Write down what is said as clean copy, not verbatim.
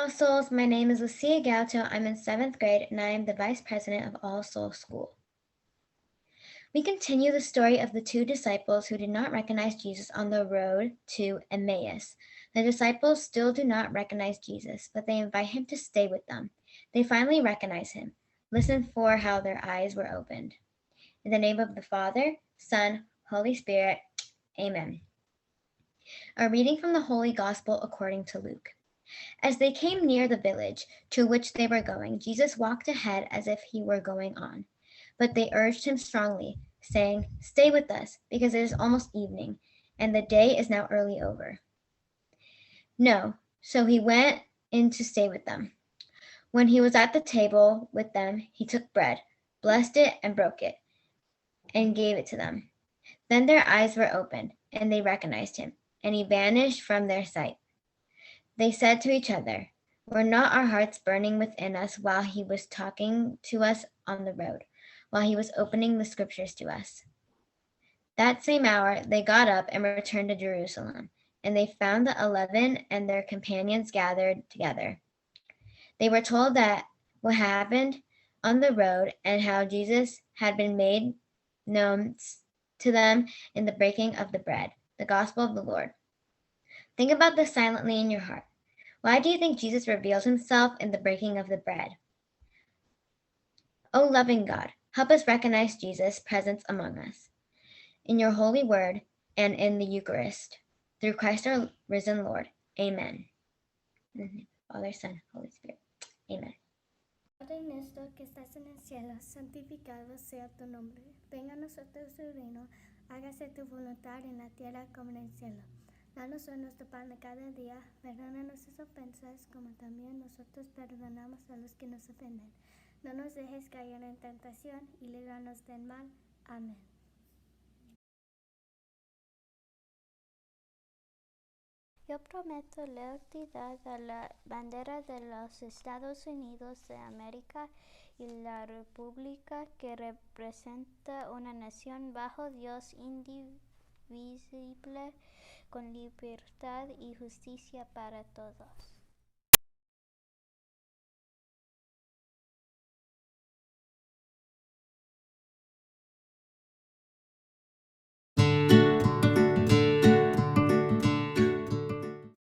All Souls. My name is Lucia Galto. I'm in 7th grade and I am the vice president of All Souls School. We continue the story of the two disciples who did not recognize Jesus on the road to Emmaus. The disciples still do not recognize Jesus, but they invite him to stay with them. They finally recognize him. Listen for how their eyes were opened. In the name of the Father, Son, Holy Spirit, Amen. A reading from the Holy Gospel according to Luke. As they came near the village to which they were going, Jesus walked ahead as if he were going on. But they urged him strongly, saying, "Stay with us, because it is almost evening, and the day is now early over." No, so he went in to stay with them. When he was at the table with them, he took bread, blessed it, and broke it, and gave it to them. Then their eyes were opened, and they recognized him, and he vanished from their sight. They said to each other, "Were not our hearts burning within us while he was talking to us on the road, while he was opening the scriptures to us?" That same hour they got up and returned to Jerusalem, and they found the 11 and their companions gathered together. They were told that what happened on the road and how Jesus had been made known to them in the breaking of the bread. The gospel of the Lord. Think about this silently in your heart. Why do you think Jesus reveals himself in the breaking of the bread? O loving God, help us recognize Jesus' presence among us, in your holy word and in the Eucharist, through Christ our risen Lord. Amen. Father, Son, Holy Spirit. Amen. Padre nuestro que estás en el cielo, santificado sea tu nombre. Venga a nosotros tu reino, hágase tu voluntad en la tierra como en el cielo. Danos hoy nuestro pan de cada día, perdona nuestras ofensas como también nosotros perdonamos a los que nos ofenden. No nos dejes caer en tentación y líbranos del mal. Amén. Yo prometo lealtad a la bandera de los Estados Unidos de América y la república que representa una nación bajo Dios indivisible, con libertad y justicia para todos.